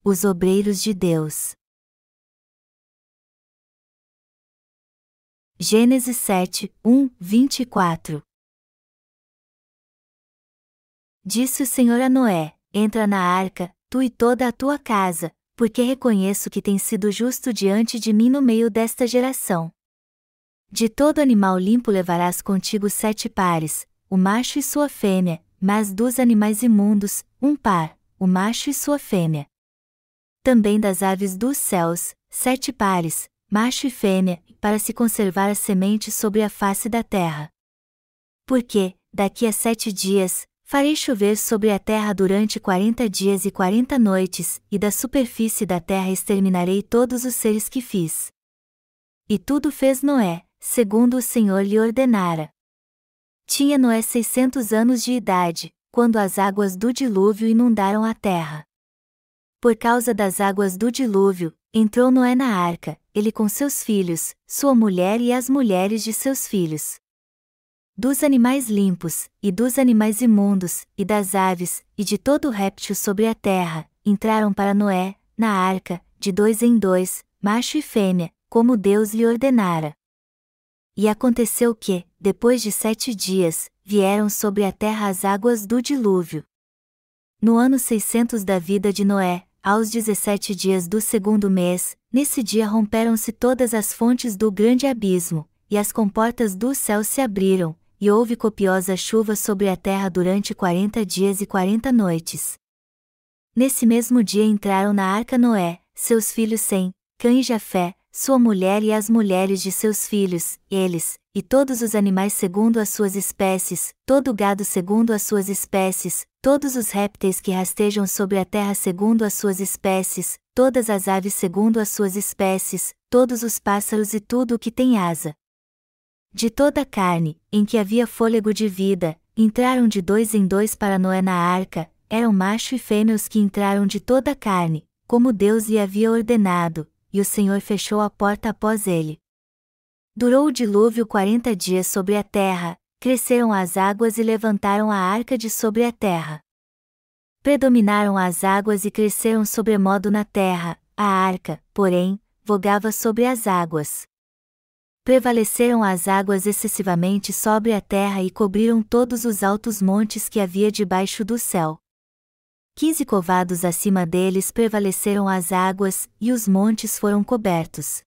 Os obreiros de Deus. Gênesis 7, 24. Disse o Senhor a Noé: Entra na arca, tu e toda a tua casa, porque reconheço que tens sido justo diante de mim no meio desta geração. De todo animal limpo levarás contigo 7 pares, o macho e sua fêmea, mas dos animais imundos, 1 par, o macho e sua fêmea. Também das aves dos céus, 7 pares, macho e fêmea, para se conservar a semente sobre a face da terra. Porque, daqui a 7 dias, farei chover sobre a terra durante 40 dias e 40 noites, e da superfície da terra exterminarei todos os seres que fiz. E tudo fez Noé, segundo o Senhor lhe ordenara. Tinha Noé 600 anos de idade, quando as águas do dilúvio inundaram a terra. Por causa das águas do dilúvio, entrou Noé na arca, ele com seus filhos, sua mulher e as mulheres de seus filhos. Dos animais limpos, e dos animais imundos, e das aves, e de todo réptil sobre a terra, entraram para Noé, na arca, de 2 em 2, macho e fêmea, como Deus lhe ordenara. E aconteceu que, depois de 7 dias, vieram sobre a terra as águas do dilúvio. No ano 600 da vida de Noé, aos 17 dias do 2º mês, nesse dia romperam-se todas as fontes do grande abismo, e as comportas do céu se abriram, e houve copiosa chuva sobre a terra durante 40 dias e 40 noites. Nesse mesmo dia entraram na arca Noé, seus filhos Sem, Cã e Jafé, sua mulher e as mulheres de seus filhos, eles, e todos os animais segundo as suas espécies, todo o gado segundo as suas espécies, todos os répteis que rastejam sobre a terra segundo as suas espécies, todas as aves segundo as suas espécies, todos os pássaros e tudo o que tem asa. De toda a carne, em que havia fôlego de vida, entraram de 2 em 2 para Noé na arca, eram macho e fêmea os que entraram de toda a carne, como Deus lhe havia ordenado, e o Senhor fechou a porta após ele. Durou o dilúvio 40 dias sobre a terra, cresceram as águas e levantaram a arca de sobre a terra. Predominaram as águas e cresceram sobremodo na terra, a arca, porém, vogava sobre as águas. Prevaleceram as águas excessivamente sobre a terra e cobriram todos os altos montes que havia debaixo do céu. 15 covados acima deles prevaleceram as águas, e os montes foram cobertos.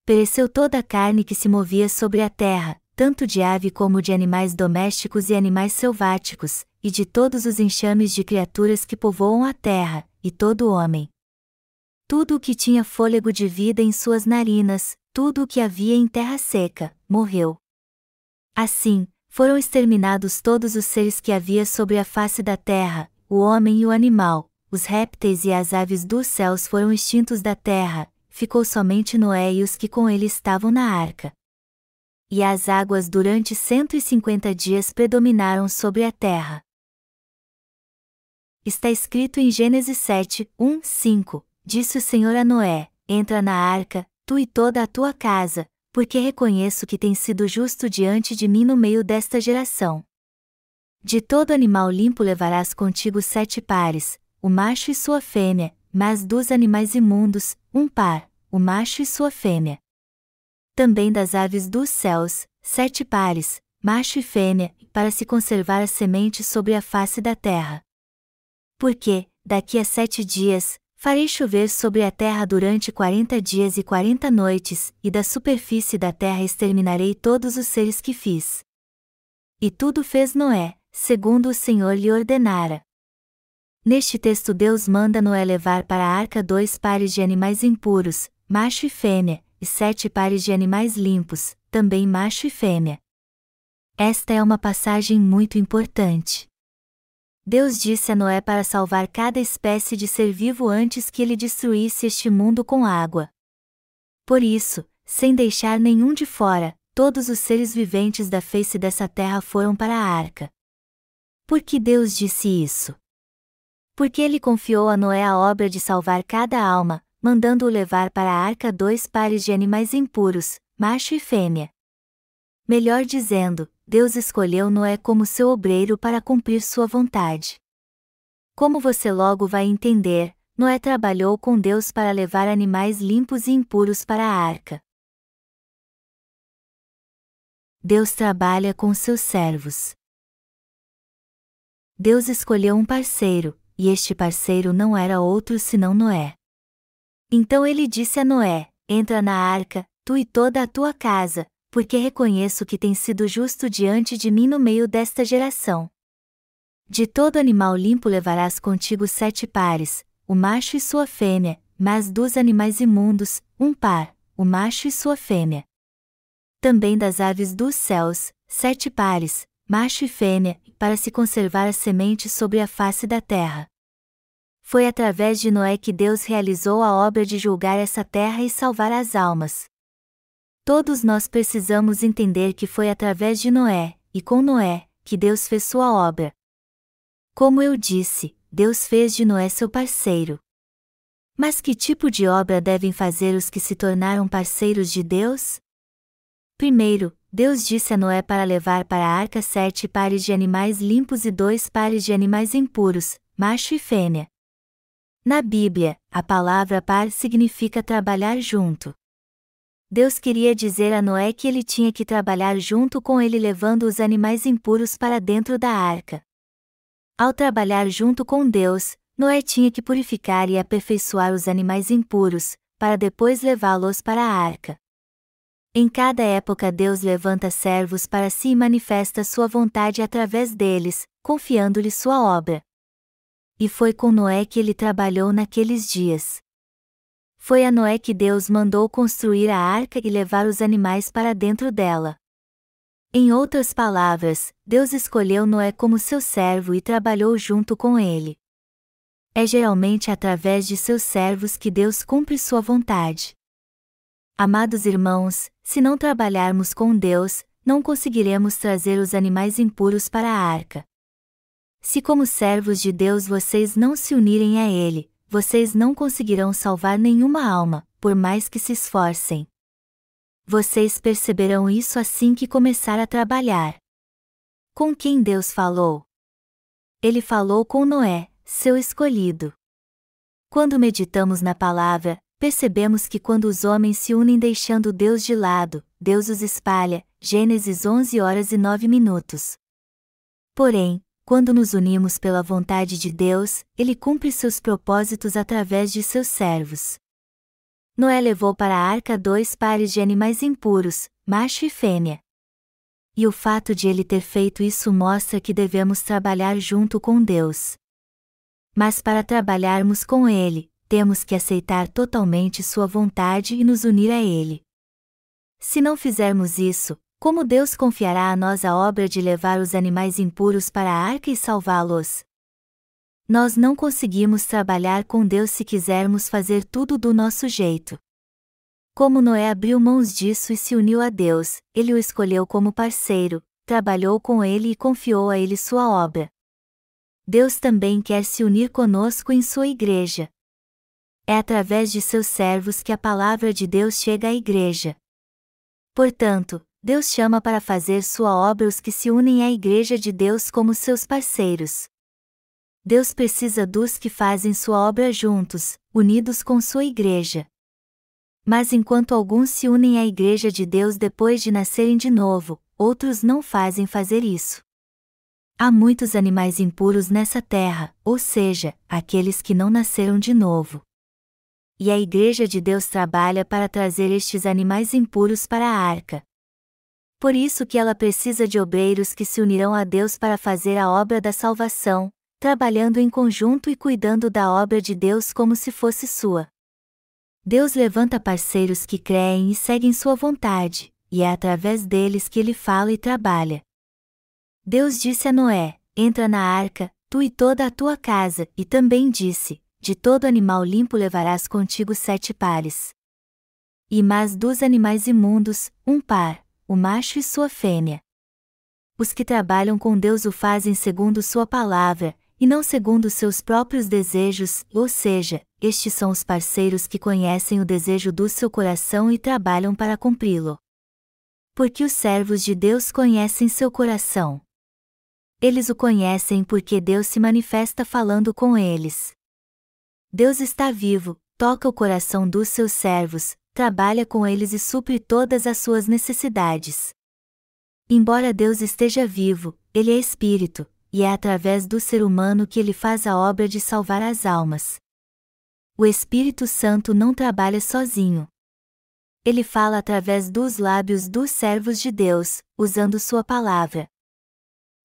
Pereceu toda a carne que se movia sobre a terra, tanto de ave como de animais domésticos e animais selváticos, e de todos os enxames de criaturas que povoam a terra, e todo homem. Tudo o que tinha fôlego de vida em suas narinas, tudo o que havia em terra seca, morreu. Assim, foram exterminados todos os seres que havia sobre a face da terra, o homem e o animal, os répteis e as aves dos céus foram extintos da terra, ficou somente Noé e os que com ele estavam na arca. E as águas durante 150 dias predominaram sobre a terra. Está escrito em Gênesis 7, 5, disse o Senhor a Noé: Entra na arca, tu e toda a tua casa, porque reconheço que tens sido justo diante de mim no meio desta geração. De todo animal limpo levarás contigo 7 pares, o macho e sua fêmea, mas dos animais imundos, 1 par, o macho e sua fêmea. Também das aves dos céus, 7 pares, macho e fêmea, para se conservar a semente sobre a face da terra. Porque, daqui a 7 dias, farei chover sobre a terra durante 40 dias e 40 noites, e da superfície da terra exterminarei todos os seres que fiz. E tudo fez Noé, segundo o Senhor lhe ordenara. Neste texto Deus manda Noé levar para a arca 2 pares de animais impuros, macho e fêmea, e 7 pares de animais limpos, também macho e fêmea. Esta é uma passagem muito importante. Deus disse a Noé para salvar cada espécie de ser vivo antes que ele destruísse este mundo com água. Por isso, sem deixar nenhum de fora, todos os seres viventes da face dessa terra foram para a arca. Por que Deus disse isso? Porque ele confiou a Noé a obra de salvar cada alma, mandando-o levar para a arca 2 pares de animais impuros, macho e fêmea. Melhor dizendo, Deus escolheu Noé como seu obreiro para cumprir sua vontade. Como você logo vai entender, Noé trabalhou com Deus para levar animais limpos e impuros para a arca. Deus trabalha com seus servos. Deus escolheu um parceiro, e este parceiro não era outro senão Noé. Então ele disse a Noé: entra na arca, tu e toda a tua casa, porque reconheço que tens sido justo diante de mim no meio desta geração. De todo animal limpo levarás contigo 7 pares, o macho e sua fêmea, mas dos animais imundos, um par, o macho e sua fêmea. Também das aves dos céus, 7 pares, macho e fêmea, para se conservar a semente sobre a face da terra. Foi através de Noé que Deus realizou a obra de julgar essa terra e salvar as almas. Todos nós precisamos entender que foi através de Noé, e com Noé, que Deus fez sua obra. Como eu disse, Deus fez de Noé seu parceiro. Mas que tipo de obra devem fazer os que se tornaram parceiros de Deus? Primeiro, Deus disse a Noé para levar para a arca 7 pares de animais limpos e 2 pares de animais impuros, macho e fêmea. Na Bíblia, a palavra par significa trabalhar junto. Deus queria dizer a Noé que ele tinha que trabalhar junto com ele levando os animais impuros para dentro da arca. Ao trabalhar junto com Deus, Noé tinha que purificar e aperfeiçoar os animais impuros, para depois levá-los para a arca. Em cada época Deus levanta servos para si e manifesta sua vontade através deles, confiando-lhe sua obra. E foi com Noé que ele trabalhou naqueles dias. Foi a Noé que Deus mandou construir a arca e levar os animais para dentro dela. Em outras palavras, Deus escolheu Noé como seu servo e trabalhou junto com ele. É geralmente através de seus servos que Deus cumpre sua vontade. Amados irmãos, se não trabalharmos com Deus, não conseguiremos trazer os animais impuros para a arca. Se como servos de Deus vocês não se unirem a Ele, vocês não conseguirão salvar nenhuma alma, por mais que se esforcem. Vocês perceberão isso assim que começar a trabalhar. Com quem Deus falou? Ele falou com Noé, seu escolhido. Quando meditamos na palavra, percebemos que quando os homens se unem deixando Deus de lado, Deus os espalha. Gênesis 11h09. Porém, quando nos unimos pela vontade de Deus, Ele cumpre seus propósitos através de seus servos. Noé levou para a arca 2 pares de animais impuros, macho e fêmea. E o fato de ele ter feito isso mostra que devemos trabalhar junto com Deus. Mas para trabalharmos com Ele, temos que aceitar totalmente sua vontade e nos unir a Ele. Se não fizermos isso, como Deus confiará a nós a obra de levar os animais impuros para a arca e salvá-los? Nós não conseguimos trabalhar com Deus se quisermos fazer tudo do nosso jeito. Como Noé abriu mãos disso e se uniu a Deus, Ele o escolheu como parceiro, trabalhou com ele e confiou a ele sua obra. Deus também quer se unir conosco em sua igreja. É através de seus servos que a palavra de Deus chega à igreja. Portanto, Deus chama para fazer sua obra os que se unem à igreja de Deus como seus parceiros. Deus precisa dos que fazem sua obra juntos, unidos com sua igreja. Mas enquanto alguns se unem à igreja de Deus depois de nascerem de novo, outros não fazem fazer isso. Há muitos animais impuros nessa terra, ou seja, aqueles que não nasceram de novo. E a igreja de Deus trabalha para trazer estes animais impuros para a arca. Por isso que ela precisa de obreiros que se unirão a Deus para fazer a obra da salvação, trabalhando em conjunto e cuidando da obra de Deus como se fosse sua. Deus levanta parceiros que creem e seguem sua vontade, e é através deles que Ele fala e trabalha. Deus disse a Noé: entra na arca, tu e toda a tua casa, e também disse: de todo animal limpo levarás contigo 7 pares. Mas dos animais imundos, um par, o macho e sua fêmea. Os que trabalham com Deus o fazem segundo sua palavra, e não segundo seus próprios desejos, ou seja, estes são os parceiros que conhecem o desejo do seu coração e trabalham para cumpri-lo. Porque os servos de Deus conhecem seu coração. Eles o conhecem porque Deus se manifesta falando com eles. Deus está vivo, toca o coração dos seus servos, trabalha com eles e supre todas as suas necessidades. Embora Deus esteja vivo, Ele é Espírito, e é através do ser humano que Ele faz a obra de salvar as almas. O Espírito Santo não trabalha sozinho. Ele fala através dos lábios dos servos de Deus, usando sua palavra.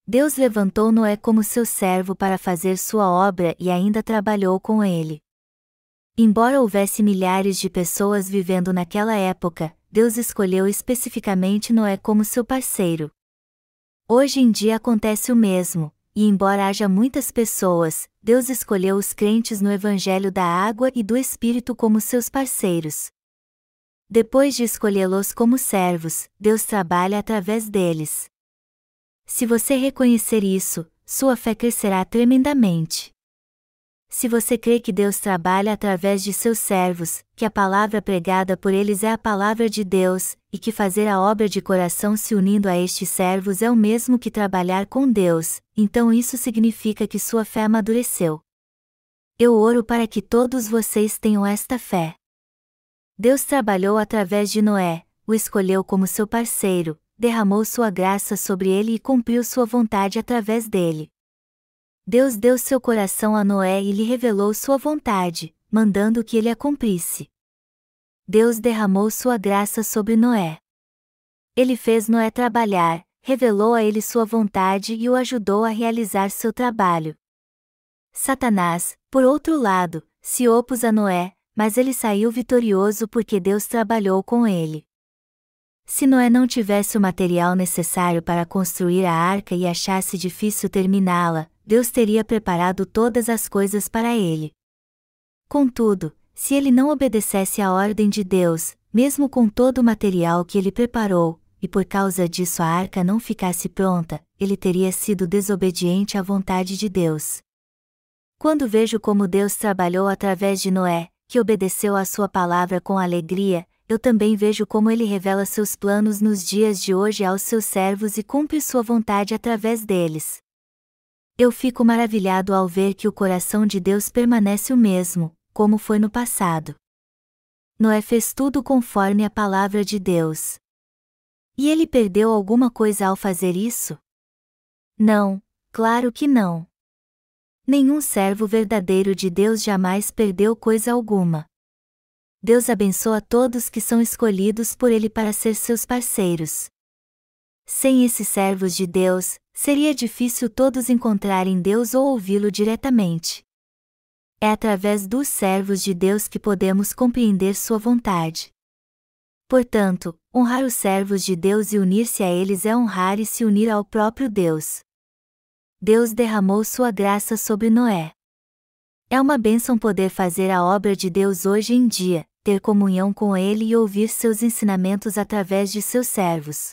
Deus levantou Noé como seu servo para fazer sua obra e ainda trabalhou com ele. Embora houvesse milhares de pessoas vivendo naquela época, Deus escolheu especificamente Noé como seu parceiro. Hoje em dia acontece o mesmo, e embora haja muitas pessoas, Deus escolheu os crentes no Evangelho da Água e do Espírito como seus parceiros. Depois de escolhê-los como servos, Deus trabalha através deles. Se você reconhecer isso, sua fé crescerá tremendamente. Se você crê que Deus trabalha através de seus servos, que a palavra pregada por eles é a palavra de Deus, e que fazer a obra de coração se unindo a estes servos é o mesmo que trabalhar com Deus, então isso significa que sua fé amadureceu. Eu oro para que todos vocês tenham esta fé. Deus trabalhou através de Noé, o escolheu como seu parceiro, derramou sua graça sobre ele e cumpriu sua vontade através dele. Deus deu seu coração a Noé e lhe revelou sua vontade, mandando que ele a cumprisse. Deus derramou sua graça sobre Noé. Ele fez Noé trabalhar, revelou a ele sua vontade e o ajudou a realizar seu trabalho. Satanás, por outro lado, se opôs a Noé, mas ele saiu vitorioso porque Deus trabalhou com ele. Se Noé não tivesse o material necessário para construir a arca e achasse difícil terminá-la, Deus teria preparado todas as coisas para ele. Contudo, se ele não obedecesse à ordem de Deus, mesmo com todo o material que ele preparou, e por causa disso a arca não ficasse pronta, ele teria sido desobediente à vontade de Deus. Quando vejo como Deus trabalhou através de Noé, que obedeceu à sua palavra com alegria, eu também vejo como ele revela seus planos nos dias de hoje aos seus servos e cumpre sua vontade através deles. Eu fico maravilhado ao ver que o coração de Deus permanece o mesmo, como foi no passado. Noé fez tudo conforme a palavra de Deus. E ele perdeu alguma coisa ao fazer isso? Não, claro que não. Nenhum servo verdadeiro de Deus jamais perdeu coisa alguma. Deus abençoa todos que são escolhidos por Ele para ser seus parceiros. Sem esses servos de Deus, seria difícil todos encontrarem Deus ou ouvi-lo diretamente. É através dos servos de Deus que podemos compreender sua vontade. Portanto, honrar os servos de Deus e unir-se a eles é honrar e se unir ao próprio Deus. Deus derramou sua graça sobre Noé. É uma bênção poder fazer a obra de Deus hoje em dia, ter comunhão com Ele e ouvir seus ensinamentos através de seus servos.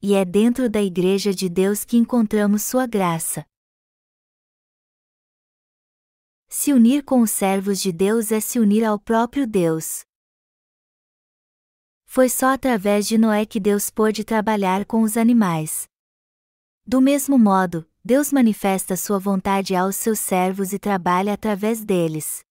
E é dentro da Igreja de Deus que encontramos sua graça. Se unir com os servos de Deus é se unir ao próprio Deus. Foi só através de Noé que Deus pôde trabalhar com os animais. Do mesmo modo, Deus manifesta sua vontade aos seus servos e trabalha através deles.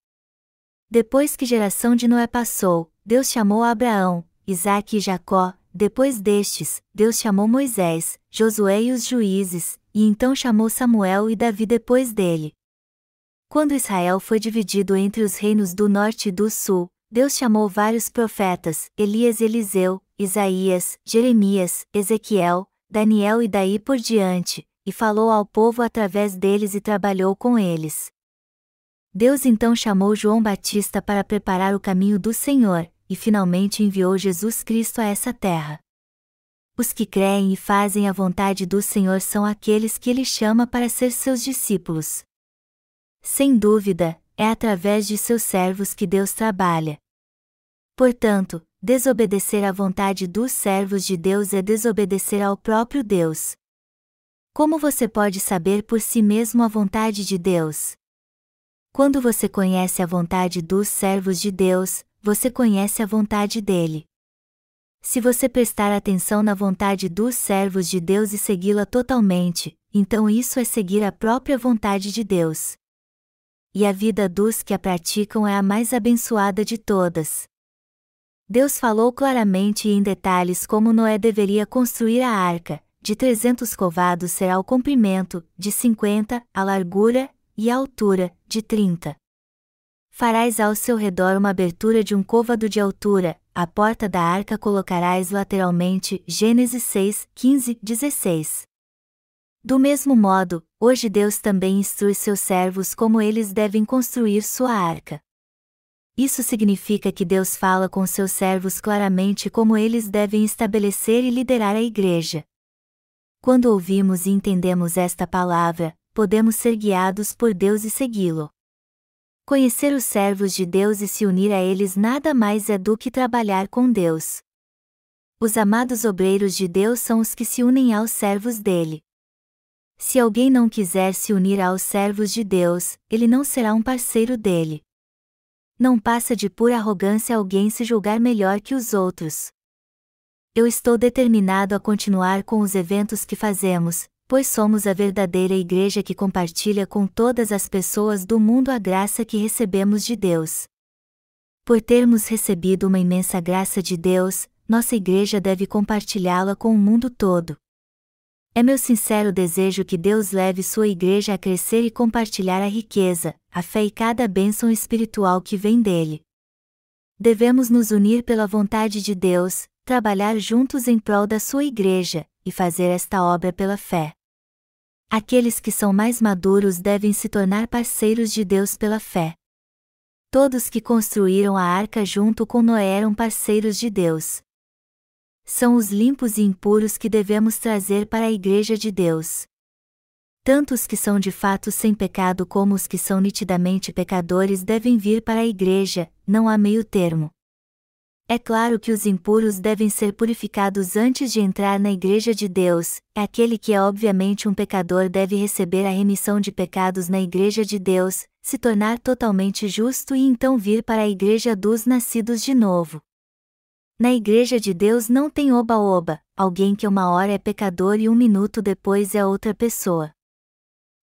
Depois que a geração de Noé passou, Deus chamou Abraão, Isaque e Jacó. Depois destes, Deus chamou Moisés, Josué e os juízes, e então chamou Samuel e Davi depois dele. Quando Israel foi dividido entre os reinos do norte e do sul, Deus chamou vários profetas, Elias e Eliseu, Isaías, Jeremias, Ezequiel, Daniel e daí por diante, e falou ao povo através deles e trabalhou com eles. Deus então chamou João Batista para preparar o caminho do Senhor, e finalmente enviou Jesus Cristo a essa terra. Os que creem e fazem a vontade do Senhor são aqueles que Ele chama para ser seus discípulos. Sem dúvida, é através de seus servos que Deus trabalha. Portanto, desobedecer à vontade dos servos de Deus é desobedecer ao próprio Deus. Como você pode saber por si mesmo a vontade de Deus? Quando você conhece a vontade dos servos de Deus, você conhece a vontade dele. Se você prestar atenção na vontade dos servos de Deus e segui-la totalmente, então isso é seguir a própria vontade de Deus. e a vida dos que a praticam é a mais abençoada de todas. Deus falou claramente e em detalhes como Noé deveria construir a arca: de 300 covados será o comprimento, de 50, a largura, e a altura, de 30. Farás ao seu redor uma abertura de um côvado de altura, a porta da arca colocarás lateralmente. Gênesis 6, 15, 16. Do mesmo modo, hoje Deus também instrui seus servos como eles devem construir sua arca. Isso significa que Deus fala com seus servos claramente como eles devem estabelecer e liderar a igreja. Quando ouvimos e entendemos esta palavra, podemos ser guiados por Deus e segui-lo. Conhecer os servos de Deus e se unir a eles nada mais é do que trabalhar com Deus. Os amados obreiros de Deus são os que se unem aos servos dele. Se alguém não quiser se unir aos servos de Deus, ele não será um parceiro dele. Não passa de pura arrogância alguém se julgar melhor que os outros. Eu estou determinado a continuar com os eventos que fazemos, pois somos a verdadeira igreja que compartilha com todas as pessoas do mundo a graça que recebemos de Deus. Por termos recebido uma imensa graça de Deus, nossa igreja deve compartilhá-la com o mundo todo. É meu sincero desejo que Deus leve sua igreja a crescer e compartilhar a riqueza, a fé e cada bênção espiritual que vem dele. Devemos nos unir pela vontade de Deus, trabalhar juntos em prol da sua igreja, e fazer esta obra pela fé. Aqueles que são mais maduros devem se tornar parceiros de Deus pela fé. Todos que construíram a arca junto com Noé eram parceiros de Deus. São os limpos e impuros que devemos trazer para a igreja de Deus. Tanto os que são de fato sem pecado como os que são nitidamente pecadores devem vir para a igreja, não há meio termo. É claro que os impuros devem ser purificados antes de entrar na igreja de Deus. Aquele que é obviamente um pecador deve receber a remissão de pecados na igreja de Deus, se tornar totalmente justo e então vir para a igreja dos nascidos de novo. Na igreja de Deus não tem oba-oba, alguém que uma hora é pecador e um minuto depois é outra pessoa.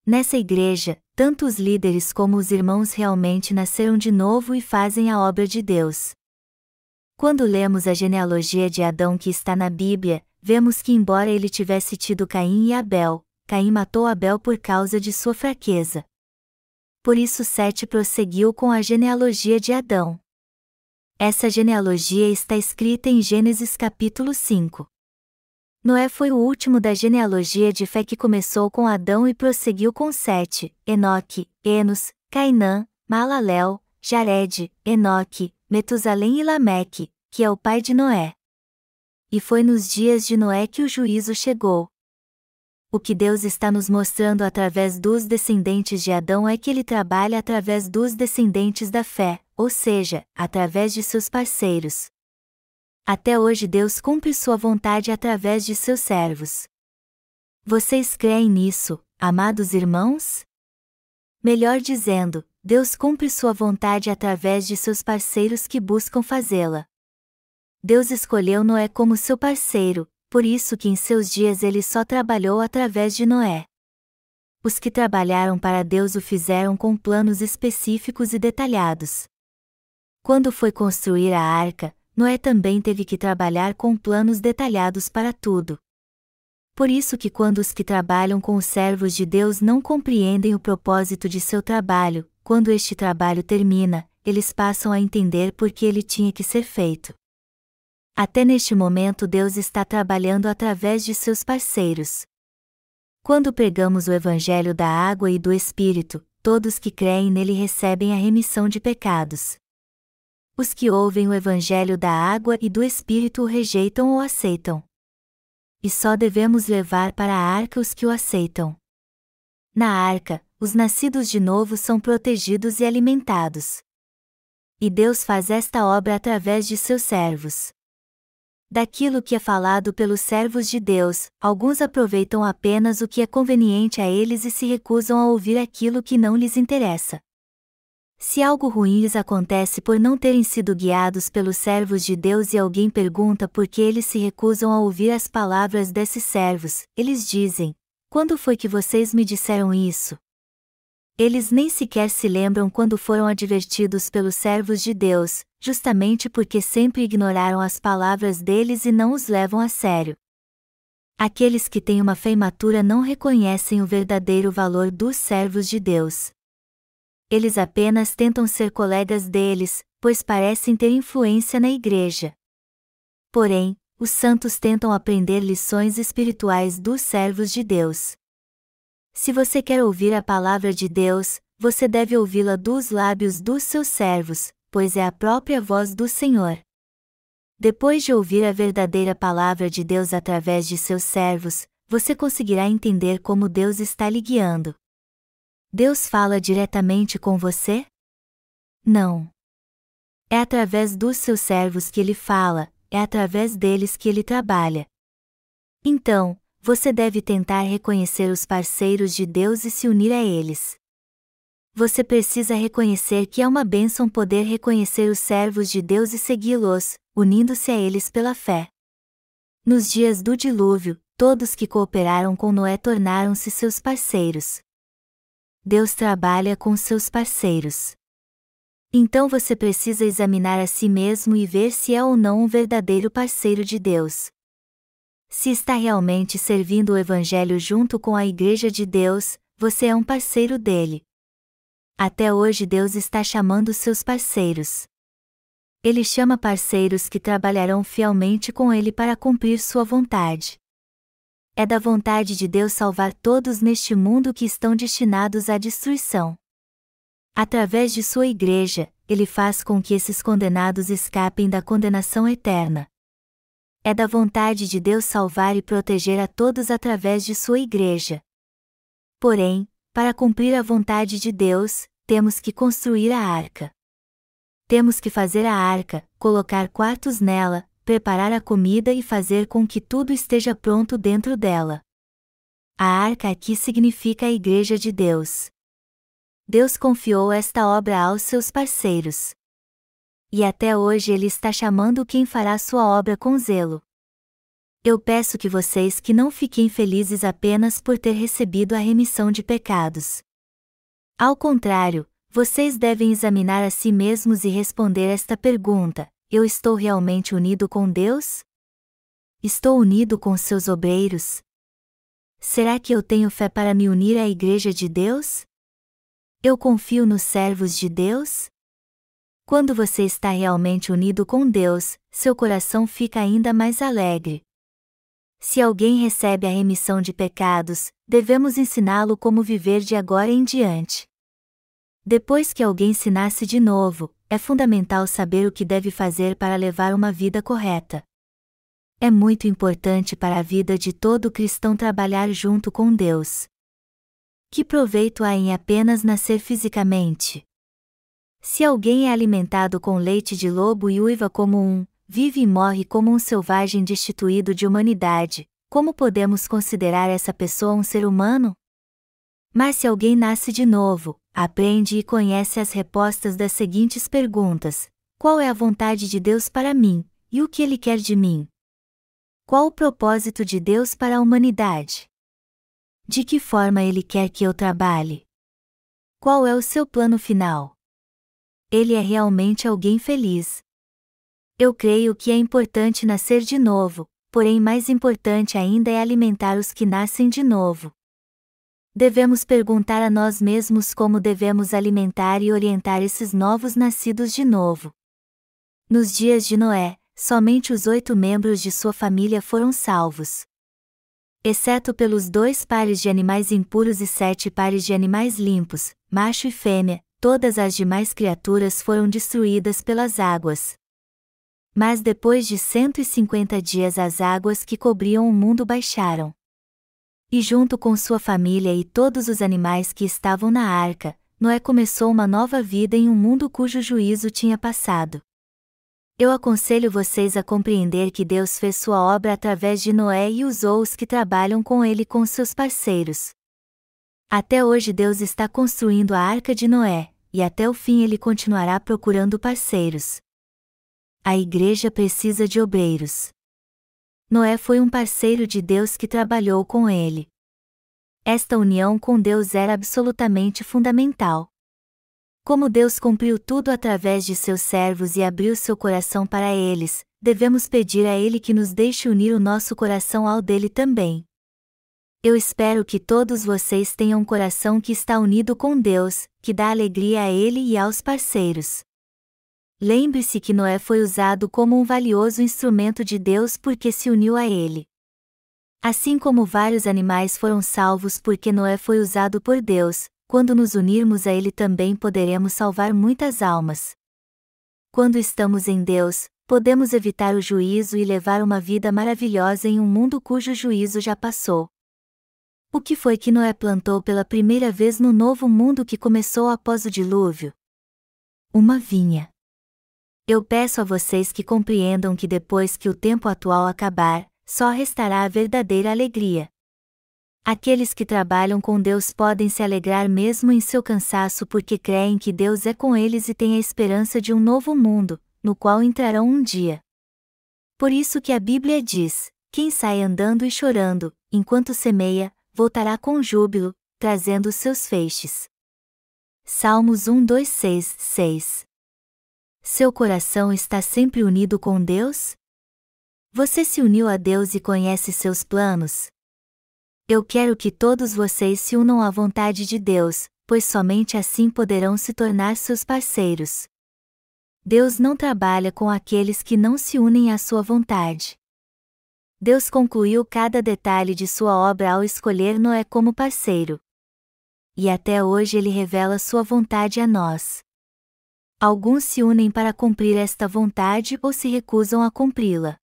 Nessa igreja, tanto os líderes como os irmãos realmente nasceram de novo e fazem a obra de Deus. Quando lemos a genealogia de Adão que está na Bíblia, vemos que embora ele tivesse tido Caim e Abel, Caim matou Abel por causa de sua fraqueza. Por isso Sete prosseguiu com a genealogia de Adão. Essa genealogia está escrita em Gênesis capítulo 5. Noé foi o último da genealogia de fé que começou com Adão e prosseguiu com Sete, Enoque, Enos, Cainã, Maalalel, Jared, Enoque, Metusalém e Lameque, que é o pai de Noé. E foi nos dias de Noé que o juízo chegou. O que Deus está nos mostrando através dos descendentes de Adão é que ele trabalha através dos descendentes da fé, ou seja, através de seus parceiros. Até hoje Deus cumpre sua vontade através de seus servos. Vocês creem nisso, amados irmãos? Melhor dizendo, Deus cumpre sua vontade através de seus parceiros que buscam fazê-la. Deus escolheu Noé como seu parceiro, por isso que em seus dias ele só trabalhou através de Noé. Os que trabalharam para Deus o fizeram com planos específicos e detalhados. Quando foi construir a arca, Noé também teve que trabalhar com planos detalhados para tudo. Por isso que quando os que trabalham com os servos de Deus não compreendem o propósito de seu trabalho, quando este trabalho termina, eles passam a entender por que ele tinha que ser feito. Até neste momento Deus está trabalhando através de seus parceiros. Quando pregamos o Evangelho da água e do Espírito, todos que creem nele recebem a remissão de pecados. Os que ouvem o Evangelho da água e do Espírito o rejeitam ou aceitam. E só devemos levar para a arca os que o aceitam. Na arca, os nascidos de novo são protegidos e alimentados. E Deus faz esta obra através de seus servos. Daquilo que é falado pelos servos de Deus, alguns aproveitam apenas o que é conveniente a eles e se recusam a ouvir aquilo que não lhes interessa. Se algo ruim lhes acontece por não terem sido guiados pelos servos de Deus e alguém pergunta por que eles se recusam a ouvir as palavras desses servos, eles dizem: "Quando foi que vocês me disseram isso?" Eles nem sequer se lembram quando foram advertidos pelos servos de Deus, justamente porque sempre ignoraram as palavras deles e não os levam a sério. Aqueles que têm uma fé imatura não reconhecem o verdadeiro valor dos servos de Deus. Eles apenas tentam ser colegas deles, pois parecem ter influência na igreja. Porém, os santos tentam aprender lições espirituais dos servos de Deus. Se você quer ouvir a palavra de Deus, você deve ouvi-la dos lábios dos seus servos, pois é a própria voz do Senhor. Depois de ouvir a verdadeira palavra de Deus através de seus servos, você conseguirá entender como Deus está lhe guiando. Deus fala diretamente com você? Não. É através dos seus servos que Ele fala, é através deles que Ele trabalha. Então, você deve tentar reconhecer os parceiros de Deus e se unir a eles. Você precisa reconhecer que é uma bênção poder reconhecer os servos de Deus e segui-los, unindo-se a eles pela fé. Nos dias do dilúvio, todos que cooperaram com Noé tornaram-se seus parceiros. Deus trabalha com seus parceiros. Então você precisa examinar a si mesmo e ver se é ou não um verdadeiro parceiro de Deus. Se está realmente servindo o Evangelho junto com a Igreja de Deus, você é um parceiro dele. Até hoje Deus está chamando seus parceiros. Ele chama parceiros que trabalharão fielmente com Ele para cumprir sua vontade. É da vontade de Deus salvar todos neste mundo que estão destinados à destruição. Através de sua Igreja, Ele faz com que esses condenados escapem da condenação eterna. É da vontade de Deus salvar e proteger a todos através de sua Igreja. Porém, para cumprir a vontade de Deus, temos que construir a arca. Temos que fazer a arca, colocar quartos nela, preparar a comida e fazer com que tudo esteja pronto dentro dela. A arca aqui significa a Igreja de Deus. Deus confiou esta obra aos seus parceiros. E até hoje Ele está chamando quem fará sua obra com zelo. Eu peço que vocês que não fiquem felizes apenas por ter recebido a remissão de pecados. Ao contrário, vocês devem examinar a si mesmos e responder esta pergunta: eu estou realmente unido com Deus? Estou unido com seus obreiros? Será que eu tenho fé para me unir à Igreja de Deus? Eu confio nos servos de Deus? Quando você está realmente unido com Deus, seu coração fica ainda mais alegre. Se alguém recebe a remissão de pecados, devemos ensiná-lo como viver de agora em diante. Depois que alguém se nasce de novo, é fundamental saber o que deve fazer para levar uma vida correta. É muito importante para a vida de todo cristão trabalhar junto com Deus. Que proveito há em apenas nascer fisicamente? Se alguém é alimentado com leite de lobo e uiva como vive e morre como um selvagem destituído de humanidade, como podemos considerar essa pessoa um ser humano? Mas se alguém nasce de novo, aprende e conhece as respostas das seguintes perguntas: qual é a vontade de Deus para mim, e o que Ele quer de mim? Qual o propósito de Deus para a humanidade? De que forma Ele quer que eu trabalhe? Qual é o seu plano final? Ele é realmente alguém feliz. Eu creio que é importante nascer de novo, porém mais importante ainda é alimentar os que nascem de novo. Devemos perguntar a nós mesmos como devemos alimentar e orientar esses novos nascidos de novo. Nos dias de Noé, somente os 8 membros de sua família foram salvos. Exceto pelos 2 pares de animais impuros e 7 pares de animais limpos, macho e fêmea, todas as demais criaturas foram destruídas pelas águas. Mas depois de 150 dias as águas que cobriam o mundo baixaram. E junto com sua família e todos os animais que estavam na arca, Noé começou uma nova vida em um mundo cujo juízo tinha passado. Eu aconselho vocês a compreender que Deus fez sua obra através de Noé e usou os que trabalham com ele com seus parceiros. Até hoje Deus está construindo a arca de Noé, e até o fim Ele continuará procurando parceiros. A igreja precisa de obreiros. Noé foi um parceiro de Deus que trabalhou com ele. Esta união com Deus era absolutamente fundamental. Como Deus cumpriu tudo através de seus servos e abriu seu coração para eles, devemos pedir a Ele que nos deixe unir o nosso coração ao dele também. Eu espero que todos vocês tenham um coração que está unido com Deus, que dá alegria a Ele e aos parceiros. Lembre-se que Noé foi usado como um valioso instrumento de Deus porque se uniu a Ele. Assim como vários animais foram salvos porque Noé foi usado por Deus, quando nos unirmos a Ele também poderemos salvar muitas almas. Quando estamos em Deus, podemos evitar o juízo e levar uma vida maravilhosa em um mundo cujo juízo já passou. O que foi que Noé plantou pela primeira vez no novo mundo que começou após o dilúvio? Uma vinha. Eu peço a vocês que compreendam que depois que o tempo atual acabar, só restará a verdadeira alegria. Aqueles que trabalham com Deus podem se alegrar mesmo em seu cansaço porque creem que Deus é com eles e têm a esperança de um novo mundo, no qual entrarão um dia. Por isso que a Bíblia diz: quem sai andando e chorando, enquanto semeia, voltará com júbilo, trazendo os seus feixes. Salmos 1, 2, 6, 6. Seu coração está sempre unido com Deus? Você se uniu a Deus e conhece seus planos? Eu quero que todos vocês se unam à vontade de Deus, pois somente assim poderão se tornar seus parceiros. Deus não trabalha com aqueles que não se unem à sua vontade. Deus concluiu cada detalhe de sua obra ao escolher Noé como parceiro. E até hoje Ele revela sua vontade a nós. Alguns se unem para cumprir esta vontade ou se recusam a cumpri-la.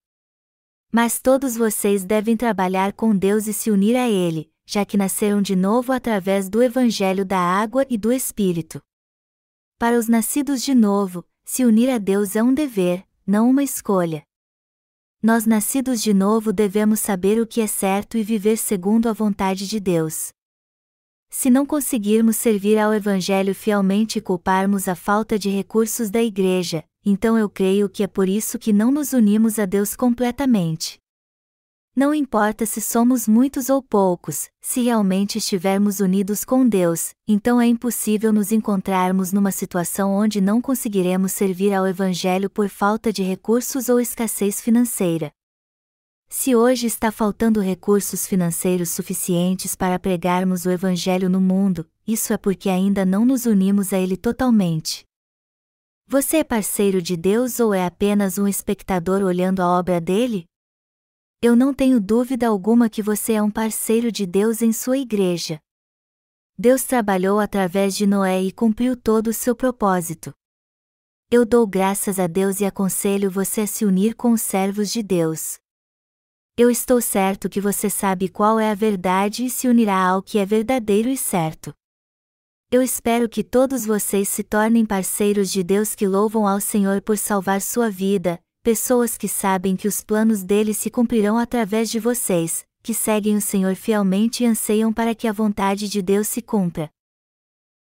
Mas todos vocês devem trabalhar com Deus e se unir a Ele, já que nasceram de novo através do Evangelho da Água e do Espírito. Para os nascidos de novo, se unir a Deus é um dever, não uma escolha. Nós nascidos de novo devemos saber o que é certo e viver segundo a vontade de Deus. Se não conseguirmos servir ao Evangelho fielmente e culparmos a falta de recursos da Igreja, então eu creio que é por isso que não nos unimos a Deus completamente. Não importa se somos muitos ou poucos, se realmente estivermos unidos com Deus, então é impossível nos encontrarmos numa situação onde não conseguiremos servir ao Evangelho por falta de recursos ou escassez financeira. Se hoje está faltando recursos financeiros suficientes para pregarmos o Evangelho no mundo, isso é porque ainda não nos unimos a Ele totalmente. Você é parceiro de Deus ou é apenas um espectador olhando a obra dele? Eu não tenho dúvida alguma que você é um parceiro de Deus em sua igreja. Deus trabalhou através de Noé e cumpriu todo o seu propósito. Eu dou graças a Deus e aconselho você a se unir com os servos de Deus. Eu estou certo que você sabe qual é a verdade e se unirá ao que é verdadeiro e certo. Eu espero que todos vocês se tornem parceiros de Deus que louvam ao Senhor por salvar sua vida, pessoas que sabem que os planos dele se cumprirão através de vocês, que seguem o Senhor fielmente e anseiam para que a vontade de Deus se cumpra.